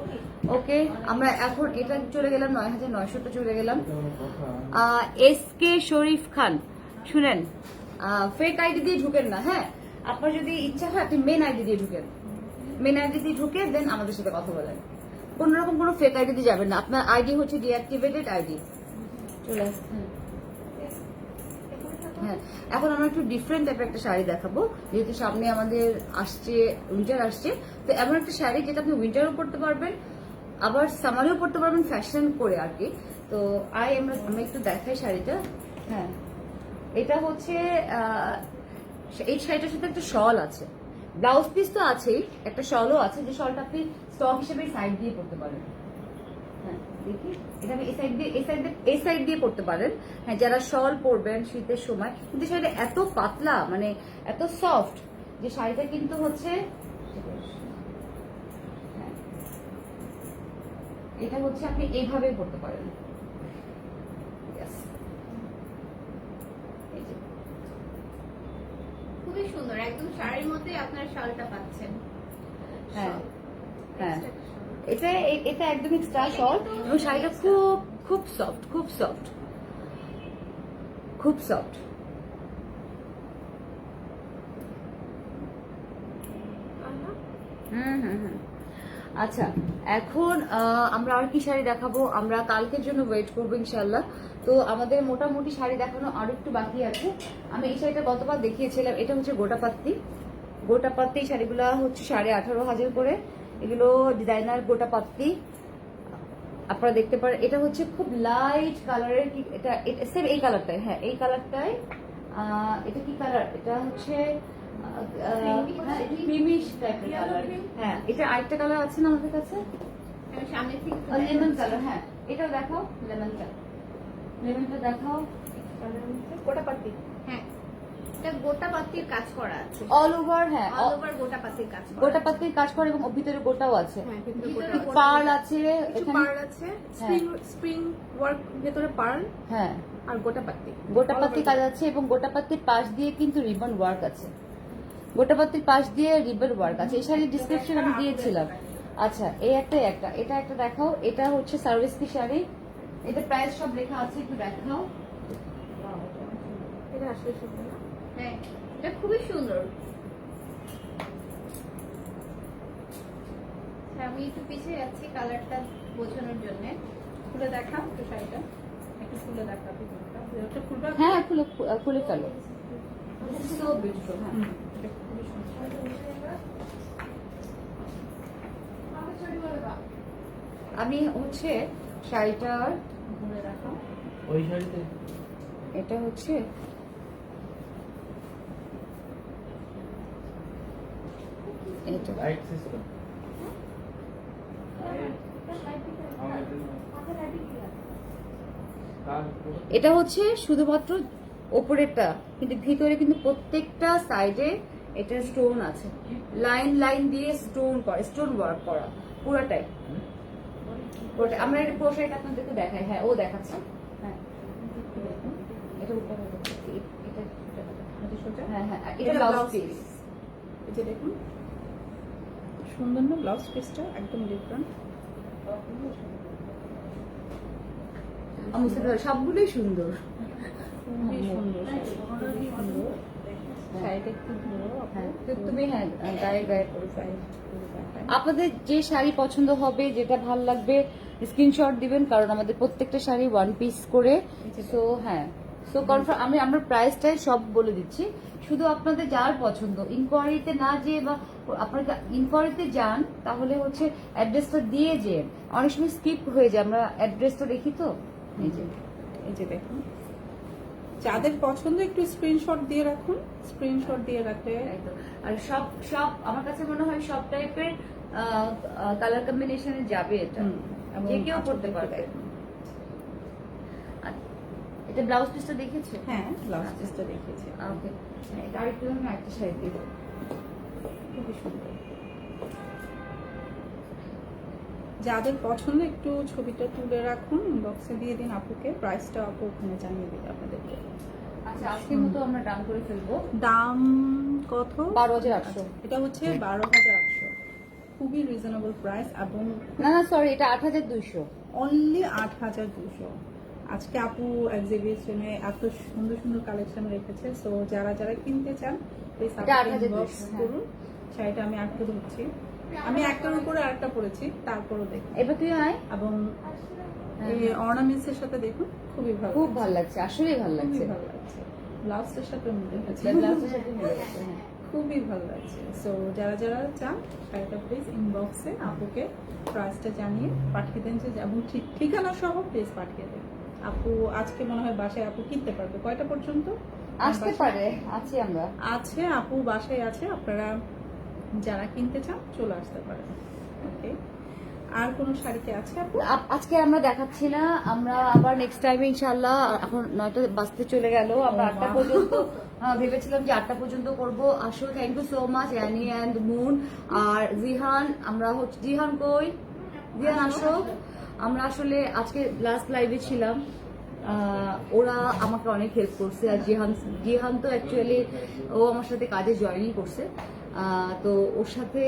ওকে আমরা এখন এটা চলে গেলাম ৯৯০০টা চলে গেলাম। SK শরীফ খান শুনেন, ফেক আইডি দিয়ে ঢুকেন না, হ্যাঁ আপনার যদি ইচ্ছা হয় আপনি মেন আইডি দিয়ে ঢুকেন, মেন আইডি দিয়ে ঢুকে দেন আমাদের সাথে কথা বলেন। কোন রকম কোনো ফেক আইডি দিয়ে যাবেন না, আপনার আইডি হচ্ছে ডিঅ্যাক্টিভেটেড আইডি। চলে আসুন। হ্যাঁ এখন আমরা একটু ডিফারেন্ট টাইপের একটা শাড়ি দেখাবো, যেহেতু সামনে আমাদের আসছে উইন্টার আসছে, তো এমন একটা শাড়ি যেটা আপনি উইন্টারও পরতে পারবেন আবার সামারেও পরতে পারবেন ফ্যাশন করে আর কি। তো আমরা একটু দেখাই শাড়িটা। হ্যাঁ এটা হচ্ছে এই শাড়িটার সাথে একটা শল আছে, ব্লাউজ পিস তো আছেই, একটা শলও আছে, যে শলটা আপনি স্টক হিসেবে সাইড দিয়ে পরতে পারেন। হ্যাঁ দেখি এটা আমি এই সাইড দিয়ে পড়তে পারেন। হ্যাঁ যারা শল পরবেন শীতের সময়, কিন্তু শাড়িটা এত পাতলা মানে এত সফট যে শাড়িটা কিন্তু হচ্ছে এটা হচ্ছে আপনি এইভাবে পড়তে পারেন। Yes. এই যে। খুবই সুন্দর, একদম শাড়ির মধ্যে আপনার শালটা পাচ্ছেন। হ্যাঁ হ্যাঁ এটা একদম এক্সট্রা শল, এবং শাড়িটা খুব খুব সফট, খুব সফট, খুব সফট। আচ্ছা এখন আমরা আর কি শাড়ি দেখাবো, আমরা কালকের জন্য ওয়েট করবো ইনশাল্লাহ। তো আমাদের মোটামুটি শাড়ি দেখানো আরো একটু বাকি আছে। আমি এই শাড়িটা গতবার দেখিয়েছিলাম, এটা হচ্ছে গোটাপাত্তি। গোটাপাত্তি শাড়িগুলো হচ্ছে 18,500 করে, এগুলো ডিজাইনার গোটাপাত্তি আপনারা দেখতে পারেন। এটা হচ্ছে খুব লাইট কালারের, কি এটা সেম এই কালারটাই, হ্যাঁ এই কালারটাই। এটা কি কালার, এটা হচ্ছে ক্রিমিশ টাইপের কালার। হ্যাঁ এটা আরেকটা কালার আছে না আমাদের কাছে, সামনে থেকে লেমন কালার। হ্যাঁ এটাও দেখাও, লেমনটা দেখাও। গোটাপাত্তি, হ্যাঁ এটা গোটাপাত্তির কাজ করা আছে অল ওভার, হ্যাঁ অল ওভার গোটাপাত্তির কাজ করা। গোটাপাত্তির কাজ করে এবং ভিতরে গোটাও আছে, হ্যাঁ ভিতরে গোটা পার্ল আছে এখানে। পার্ল আছে, স্প্রিং ওয়ার্ক ভেতরে পার্ল হ্যাঁ আর গোটাপাত্তি। গোটাপাত্তির কাজ আছে এবং গোটাপাত্তির পাশ দিয়ে কিন্তু রিবন ওয়ার্ক আছে, গোটাপাত্তির পাশ দিয়ে রিবন ওয়ার্ক আছে। এই শাড়ির ডিসক্রিপশন আমি দিয়েছিলাম। আচ্ছা এটা একটা দেখাও, এটা হচ্ছে সার্ভিস কি শাড়ি, এটা প্রাইস সব লেখা আছে, একটু দেখাও। এটা আসলে সুন্দর না? হ্যাঁ এটা খুবই সুন্দর। আমি একটু পিছিয়ে যাচ্ছি কালারটা বোঝানোর জন্য। খুলে দেখা একটু শাড়িটা, একটু খুলে দেখা ভিতরটা। এটা খুলবা? হ্যাঁ খুলে ফেলো। So beautiful, হ্যাঁ। এটা খুবই সুন্দর। আমি হচ্ছে শাড়িটার ঘুরে দেখা। ওই শাড়িতে এটা হচ্ছে এটা লাইট সিস্টেম এটা হচ্ছে শুধুমাত্র ওপরেরটা, কিন্তু ভিতরে কিন্তু প্রত্যেকটা সাইডে এটা স্টোন আছে, লাইন দিয়ে স্টোন ওয়ার্ক করা পুরোটাই। আমরা এটা পুরো শাড়িটা আপনাদেরকে দেখাই। হ্যাঁ ও দেখাচ্ছে, হ্যাঁ এটা উল্টা হয়ে যাচ্ছে। এটা হ্যাঁ হ্যাঁ এটা ব্লাউজ পিস। এই যে দেখুন সুন্দর না ব্লাউজ পিসটা, একদম ডিফারেন্ট। সবগুলোই সুন্দর। খুবই সুন্দর, খুবই সুন্দর। শাড়িটা একটু ধরো আপু। হ্যাঁ তুমি হ্যাঁ গায়ে গায়ে করে ফেলো। আপনাদের যে শাড়ি পছন্দ হবে, যেটা ভালো লাগবে স্ক্রিনশট দিবেন, কারণ আমাদের প্রত্যেকটা শাড়ি ওয়ান পিস করে। সো হ্যাঁ, সো কনফার্ম আমরা প্রাইসটাই সব বলে দিচ্ছি। শুধু আপনাদের যার পছন্দ, ইনকোয়ারিতে না যেয়ে বা আপনারা ইনকোয়ারিতে যান তাহলে হচ্ছে অ্যাড্রেসটা দিয়ে যে অনেক সময় স্কিপ হয়ে যায়, আমরা অ্যাড্রেসটা দেখি তো। এই যে এই যে দেখুন, যাদের পছন্দ একটু স্ক্রিনশট দিয়ে রাখুন, স্ক্রিনশট দিয়ে রাখলে একদম। আর সব সব আমার কাছে মনে হয় সব টাইপের কালার কম্বিনেশনে যাবে এটা, এবং যে কেউ করতে আঁচলটা পারবে। দেখুন। আর এটা ব্লাউজ পিসটা দেখেছো? হ্যাঁ, ব্লাউজ পিসটা দেখিয়েছি। ওকে, এটা আরেকটু আমি একটা শাড়ি দিব, খুবই সুন্দর। যাদের পছন্দ একটু ছবিটা তুলে রাখুন, ইনবক্সে দিয়ে দিন আপুকে, প্রাইসটা আপু ওখানে জানিয়ে দিবে আপনাদেরকে। আচ্ছা, আজকের মতো আমরা দাম করে ফেলবো দাম কত? 12,800। এটা হচ্ছে 12,800, খুবই রিজনেবল প্রাইস এবং না না সরি, এটা 8,200। অনলি 8,200। আজকে আপু এক্সিবিশনে এত সুন্দর সুন্দর কালেকশন রেখেছে, সো যারা যারা কিনতে চান প্লিজ এটা আপনি 8,200, ইনবক্স হ্যাঁ। করুন। শাড়িটা আমি আটকে ধরছি, আমি একটার উপরে আরেকটা পরেছি, তারপরও দেখুন। এবার তুই আয়, এবং এই অর্নামেন্টস এর সাথে দেখুন, খুবই ভালো, খুব ভালো লাগছে, আসলেই ভালো লাগছে। খুবই ভালো লাগছে। ব্লাউজের সাথে মিলে গেছে, ব্লাউজের সাথে মিলে গেছে, হ্যাঁ। খুবই ভালো লাগছে। সো যারা যারা চান শাড়িটা প্লিজ ইনবক্সে আপুকে প্রাইসটা জানিয়ে পাঠিয়ে দেন, যে এবং ঠিকানা সহ প্লিজ পাঠিয়ে দেন। আপু আজকে মনে হয় বাসায় আপু কিনতে পারবে, কয়টা পর্যন্ত আসতে পারে, আছি আমরা। আছে? আপু বাসায় আছে, আপনারা যারা কিনতে চান চলে আসতে পারেন। ওকে, আর কোন শাড়ি কি আছে আপু? আজকে আমরা দেখাচ্ছি না, আমরা আবার নেক্সট টাইমে ইনশাআল্লাহ। এখন 9টা বাজতে চলে গেল, আমরা 8টা পর্যন্ত ভেবেছিলাম যে 8টা পর্যন্ত করব। আসলে thank you so much Annie and Moon আর জিহান। আমরা হচ্ছে জিহান কই, জিহান আসো। আমরা আসলে আজকে লাস্ট লাইভে ছিলাম, ওরা আমাকে অনেক হেল্প করছে। আর জিহান তো অ্যাকচুয়ালি ও আমার সাথে কাজে জয়েনই করছে, তো ওর সাথে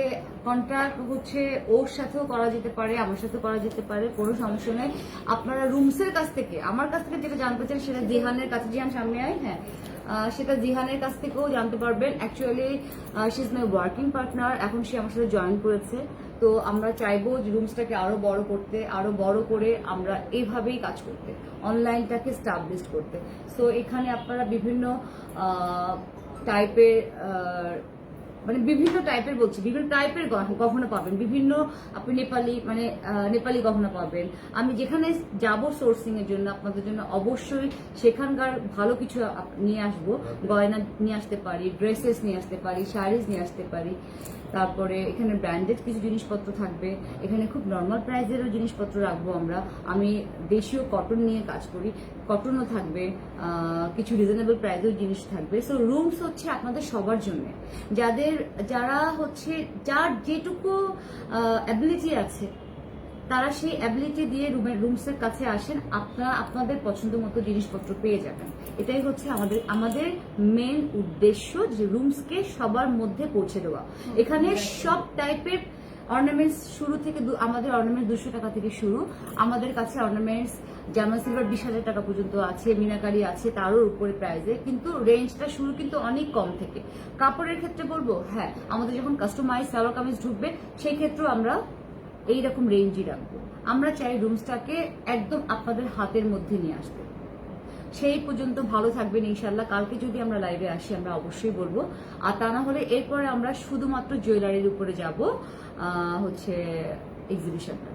কন্ট্রাক্ট হচ্ছে, ওর সাথেও করা যেতে পারে, আমার সাথে করা যেতে পারে, কোনো সমস্যা নেই। আপনারা রুমসের কাছ থেকে, আমার কাছ থেকে যেটা জানতে চান সেটা জিহানের কাছে, জিহান সামনে আয়, হ্যাঁ, সেটা জিহানের কাছ থেকেও জানতে পারবেন। Actually she is my working partner, এখন সে আমার সাথে জয়েন করেছে। তো আমরা চাইবো যে রুমসটাকে আরো বড় করতে, আরো বড় করে আমরা এইভাবেই কাজ করতে, অনলাইনটাকে স্টাবলিশ করতে। সো এখানে আপনারা বিভিন্ন টাইপের মানে বিভিন্ন টাইপের বলছি, বিভিন্ন টাইপের গহনা পাবেন, বিভিন্ন আপনি নেপালি গহনা পাবেন। আমি যেখানে যাব সোর্সিং এর জন্য আপনাদের জন্য অবশ্যই সেখানকার ভালো কিছু নিয়ে আসবো, গয়না নিয়ে আসতে পারি, ড্রেসেস নিয়ে আসতে পারি, শাড়িজ নিয়ে আসতে পারি। তারপরে এখানে ব্র্যান্ডেড কিছু জিনিসপত্র থাকবে, এখানে খুব নর্মাল প্রাইসেরও জিনিসপত্র রাখবো আমরা। আমি দেশীয় কটন নিয়ে কাজ করি, কটনও থাকবে, কিছু রিজনেবল প্রাইসের জিনিস থাকবে। সো রুমস হচ্ছে আপনাদের সবার জন্য, যারা হচ্ছে যার যেটুকু অ্যাবিলিটি আছে তারা সেই অ্যাবিলিটি দিয়ে রুমসের কাছে আসেন, আপনারা আপনাদের পছন্দ মতো জিনিসপত্র পেয়ে যাবেন। এটাই হচ্ছে আমাদের মেন উদ্দেশ্য, যে রুমসকে সবার মধ্যে পৌঁছে দেওয়া। এখানে সব টাইপের অর্নামেন্টস শুরু থেকে, আমাদের অর্নামেন্টস 200 টাকা থেকে শুরু। আমাদের কাছে অর্নামেন্টস জার্মান সিলভার 20,000 টাকা পর্যন্ত আছে, মিনাকারি আছে তারও উপরে প্রাইসে, কিন্তু রেঞ্জটা শুরু কিন্তু অনেক কম থেকে। কাপড়ের ক্ষেত্রে বলবো, হ্যাঁ, আমাদের যখন কাস্টমাইজ সালোয়ার কামিজ ঢুকবে সেই ক্ষেত্রেও আমরা এইরকম রেঞ্জই রাখবো। আমরা চাই রুমসটাকে একদম আপনাদের হাতের মধ্যে নিয়ে আসতে। সেই পর্যন্ত ভালো থাকবেন ইনশাল্লাহ। কালকে যদি আমরা লাইভে আসি আমরা অবশ্যই বলবো, আর তা না হলে এরপরে আমরা শুধুমাত্র জুয়েলারির উপরে যাব, হচ্ছে এক্সিবিশনটা।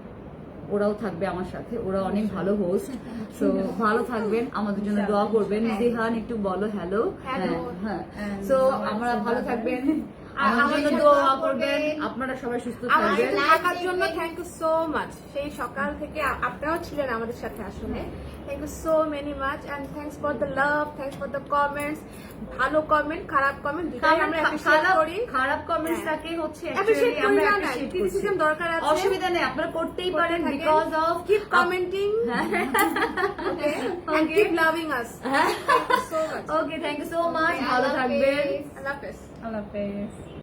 ওরাও থাকবে আমার সাথে, ওরা অনেক ভালো হোস্ট। তো ভালো থাকবেন, আমাদের জন্য দোয়া করবেন। জিহান একটু বলো হ্যালো। হ্যাঁ, তো আমরা ভালো থাকবেন, আমাদের জন্য দোয়া করবেন, আপনারা সবাই সুস্থ থাকবেন। থাকার জন্য থ্যাংক ইউ সো মাচ। সেই সকাল থেকে আপনারাও ছিলেন আমাদের সাথে, আসলে thank you so many much and thanks for the love, thanks for the comments. ভালো কমেন্ট, খারাপ কমেন্ট দুটোই আমরা অ্যাপ্রিশিয়েট করি। খারাপ কমেন্টসটাকে হচ্ছে অ্যাপ্রিশিয়েট করি আমরা না, অ্যাপ্রিশিয়েট করছি, ক্রিটিসিজম দরকার আছে, অসুবিধা নেই, আপনারা করতেই পারেন, because of keep commenting, okay, and keep loving us. Thank you so much. Okay, thank you so much, ভালো থাকবেন। আল্লাহ হাফেজ। আল্লাহ হাফেজ।